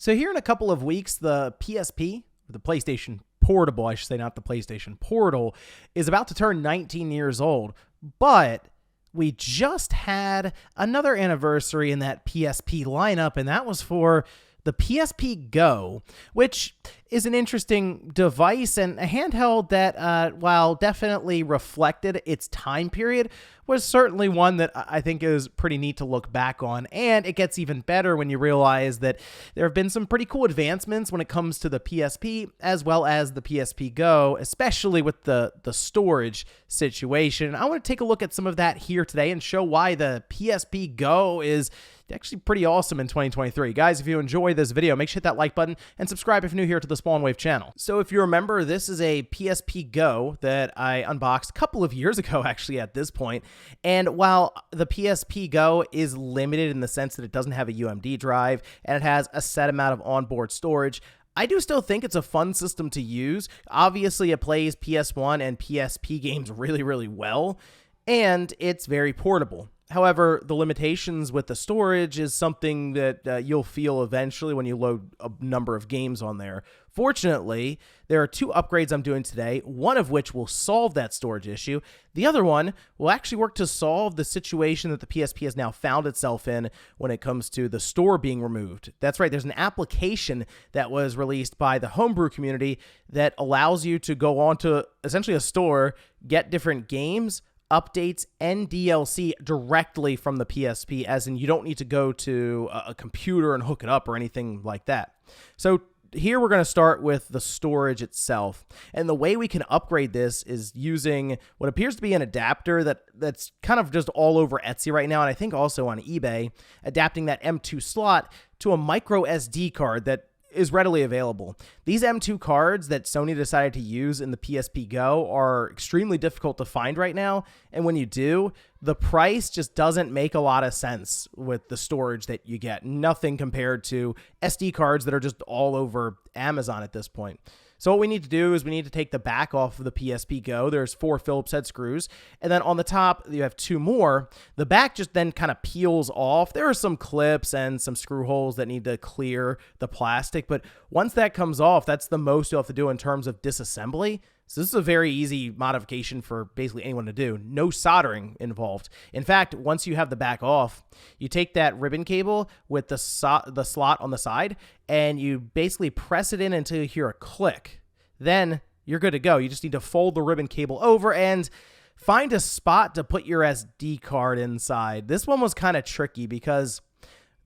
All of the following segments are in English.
So here in a couple of weeks, the PSP, the PlayStation Portable, I should say, not the PlayStation Portal, is about to turn 19 years old. But we just had another anniversary in that PSP lineup, and that was for the PSP Go, which is an interesting device and a handheld that, while definitely reflected its time period, was certainly one that I think is pretty neat to look back on. And it gets even better when you realize that there have been some pretty cool advancements when it comes to the PSP as well as the PSP Go, especially with the storage situation. I want to take a look at some of that here today and show why the PSP Go is actually pretty awesome in 2023. Guys, if you enjoy this video, make sure to hit that like button and subscribe if you're new here to the Spawn Wave channel. So if you remember, this is a PSP Go that I unboxed a couple of years ago, actually, at this point. And while the PSP Go is limited in the sense that it doesn't have a UMD drive and it has a set amount of onboard storage, I do still think it's a fun system to use. Obviously, it plays PS1 and PSP games really, really well, and it's very portable. However, the limitations with the storage is something that you'll feel eventually when you load a number of games on there. Fortunately, there are two upgrades I'm doing today, one of which will solve that storage issue. The other one will actually work to solve the situation that the PSP has now found itself in when it comes to the store being removed. That's right, there's an application that was released by the Homebrew community that allows you to go onto essentially a store, get different games, updates, and DLC directly from the PSP, as in you don't need to go to a computer and hook it up or anything like that. So here we're going to start with the storage itself. And the way we can upgrade this is using what appears to be an adapter that's kind of just all over Etsy right now, and I think also on eBay, adapting that M2 slot to a micro SD card that is readily available. These M2 cards that Sony decided to use in the PSP Go are extremely difficult to find right now, and when you do, the price just doesn't make a lot of sense with the storage that you get. Nothing compared to SD cards that are just all over Amazon at this point. So what we need to do is we need to take the back off of the PSP Go. There's 4 Phillips head screws. And then on the top, you have 2 more. The back just then kind of peels off. There are some clips and some screw holes that need to clear the plastic. But once that comes off, that's the most you'll have to do in terms of disassembly. So this is a very easy modification for basically anyone to do. No soldering involved. In fact, once you have the back off, you take that ribbon cable with the slot on the side, and you basically press it in until you hear a click. Then you're good to go. You just need to fold the ribbon cable over and find a spot to put your SD card inside. This one was kind of tricky because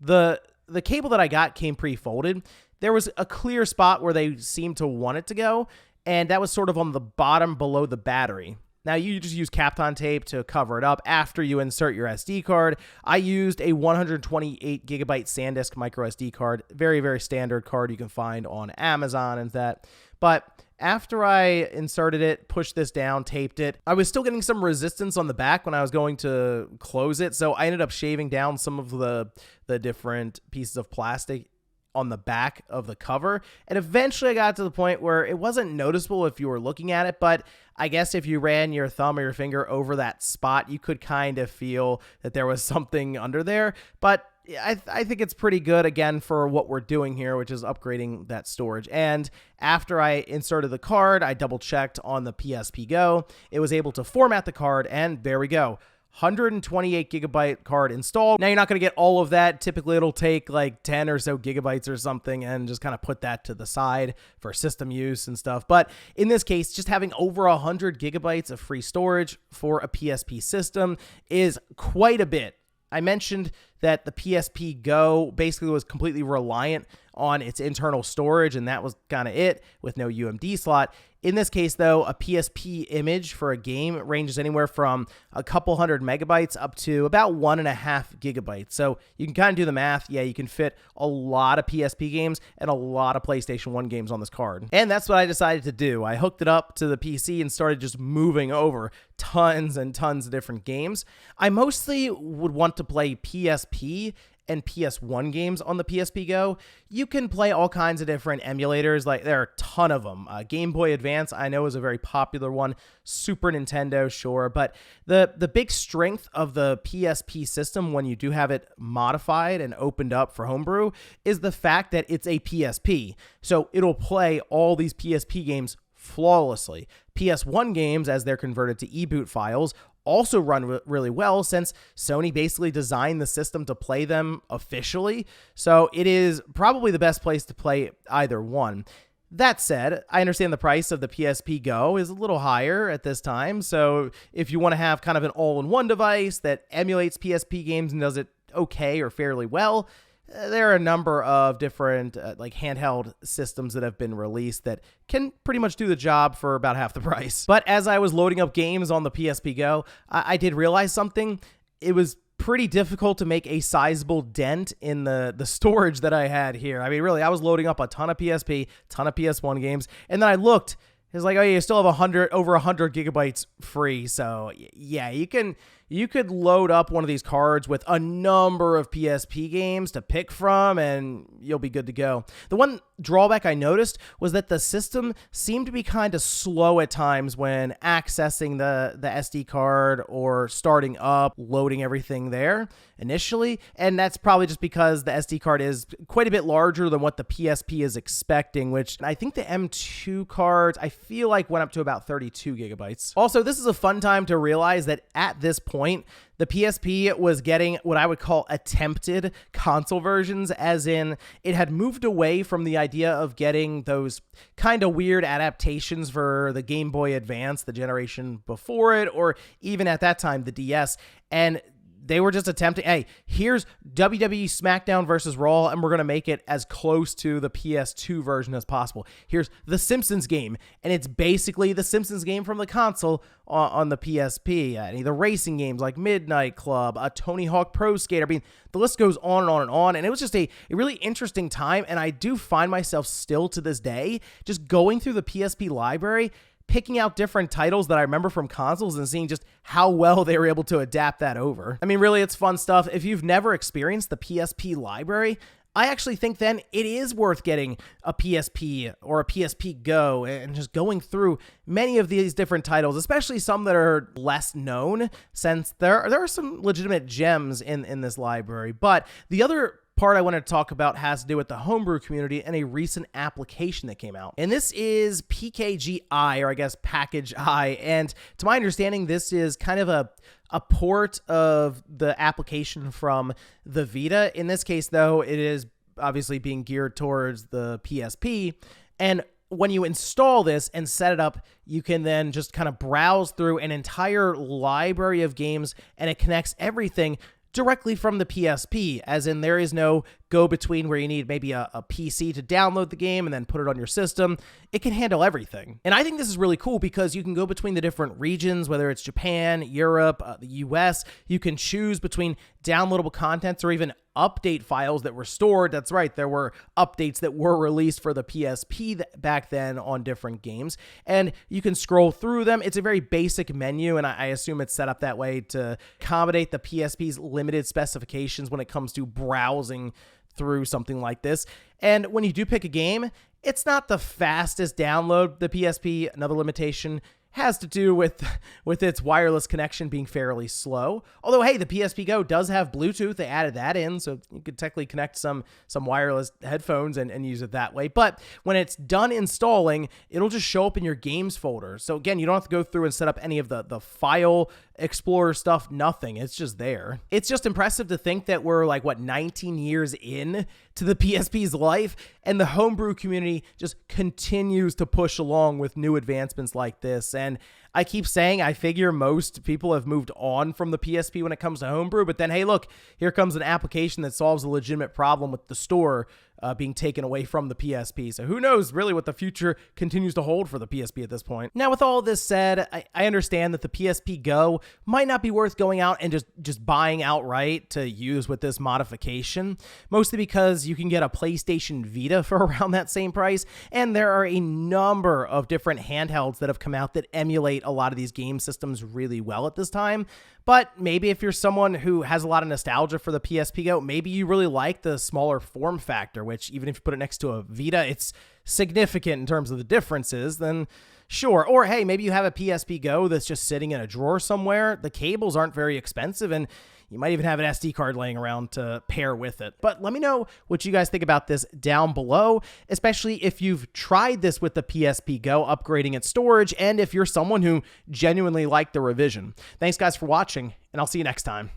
the cable that I got came pre-folded. There was a clear spot where they seemed to want it to go, and that was sort of on the bottom below the battery. Now, you just use Kapton tape to cover it up after you insert your SD card. I used a 128 gigabyte SanDisk micro SD card. Very, very standard card you can find on Amazon and that. But after I inserted it, pushed this down, taped it, I was still getting some resistance on the back when I was going to close it. So I ended up shaving down some of the different pieces of plastic on the back of the cover, and eventually I got to the point where it wasn't noticeable if you were looking at it, but I guess if you ran your thumb or your finger over that spot, you could kind of feel that there was something under there. But I think it's pretty good, again, for what we're doing here, which is upgrading that storage. And after I inserted the card, I double checked on the PSP Go. It was able to format the card, and there we go. 128 gigabyte card installed. Now, you're not going to get all of that. Typically, it'll take like 10 or so gigabytes or something and just kind of put that to the side for system use and stuff. But in this case, just having over 100 gigabytes of free storage for a PSP system is quite a bit. I mentioned that the PSP Go basically was completely reliant on its internal storage, and that was kind of it with no UMD slot. In this case, though, a PSP image for a game ranges anywhere from a couple hundred megabytes up to about 1.5 gigabytes. So you can kind of do the math. Yeah, you can fit a lot of PSP games and a lot of PlayStation 1 games on this card. And that's what I decided to do. I hooked it up to the PC and started just moving over tons and tons of different games. I mostly would want to play PSP and PS1 games on the PSP Go. You can play all kinds of different emulators. Like, there are a ton of them. Game Boy Advance, I know, is a very popular one. Super Nintendo, sure. But the big strength of the PSP system, when you do have it modified and opened up for Homebrew, is the fact that it's a PSP. So it'll play all these PSP games flawlessly. PS1 games, as they're converted to e-boot files, also run really well, since Sony basically designed the system to play them officially. So it is probably the best place to play either one. That said, I understand the price of the PSP Go is a little higher at this time. So if you want to have kind of an all-in-one device that emulates PSP games and does it okay or fairly well, there are a number of different like handheld systems that have been released that can pretty much do the job for about half the price. But as I was loading up games on the PSP Go, I did realize something. It was pretty difficult to make a sizable dent in the storage that I had here. I mean, really, I was loading up a ton of PSP, ton of PS1 games, and then I looked. It's like, oh, you still have over 100 gigabytes free. So yeah, you could load up one of these cards with a number of PSP games to pick from, and you'll be good to go. The one drawback I noticed was that the system seemed to be kind of slow at times when accessing the SD card or starting up, loading everything there initially. And that's probably just because the SD card is quite a bit larger than what the PSP is expecting, which I think the M2 cards, I feel like, went up to about 32 gigabytes. Also, this is a fun time to realize that at this point, the PSP was getting what I would call attempted console versions, as in it had moved away from the idea of getting those kind of weird adaptations for the Game Boy Advance, the generation before it, or even at that time, the DS, and they were just attempting, hey, here's WWE SmackDown versus Raw, and we're going to make it as close to the PS2 version as possible. Here's the Simpsons game, and it's basically the Simpsons game from the console on the PSP. Any of the racing games like Midnight Club, a Tony Hawk Pro Skater. I mean, the list goes on and on and on, and it was just a really interesting time, and I do find myself still to this day just going through the PSP library, picking out different titles that I remember from consoles and seeing just how well they were able to adapt that over. I mean, really, it's fun stuff. If you've never experienced the PSP library, I actually think then it is worth getting a PSP or a PSP Go and just going through many of these different titles, especially some that are less known, since there are some legitimate gems in this library. But the other part I want to talk about has to do with the Homebrew community and a recent application that came out. And this is PKGI, or I guess Package I. And to my understanding, this is kind of a port of the application from the Vita. In this case, though, it is obviously being geared towards the PSP. And when you install this and set it up, you can then just kind of browse through an entire library of games, and it connects everything directly from the PSP, as in there is no go-between where you need maybe a PC to download the game and then put it on your system. It can handle everything. And I think this is really cool because you can go between the different regions, whether it's Japan, Europe, the US. You can choose between downloadable contents or even update files that were stored. That's right, there were updates that were released for the PSP back then on different games, and you can scroll through them. It's a very basic menu, and I assume it's set up that way to accommodate the PSP's limited specifications when it comes to browsing through something like this. And when you do pick a game, it's not the fastest download. The PSP, another limitation, has to do with its wireless connection being fairly slow. Although, hey, the PSP Go does have Bluetooth. They added that in, so you could technically connect some wireless headphones and use it that way. But when it's done installing, it'll just show up in your games folder. So again, you don't have to go through and set up any of the file explorer stuff, nothing. It's just there. It's just impressive to think that we're 19 years in to the PSP's life, and the Homebrew community just continues to push along with new advancements like this. And I keep saying, I figure most people have moved on from the PSP when it comes to Homebrew, but then, hey, look, here comes an application that solves a legitimate problem with the store being taken away from the PSP. So who knows really what the future continues to hold for the PSP at this point. Now, with all this said, I understand that the PSP Go might not be worth going out and just buying outright to use with this modification, mostly because you can get a PlayStation Vita for around that same price, and there are a number of different handhelds that have come out that emulate a lot of these game systems really well at this time. But maybe if you're someone who has a lot of nostalgia for the PSP Go, maybe you really like the smaller form factor, which even if you put it next to a Vita, it's significant in terms of the differences, then sure. Or hey, maybe you have a PSP Go that's just sitting in a drawer somewhere. The cables aren't very expensive, and you might even have an SD card laying around to pair with it. But let me know what you guys think about this down below, especially if you've tried this with the PSP Go, upgrading its storage, and if you're someone who genuinely liked the revision. Thanks guys for watching, and I'll see you next time.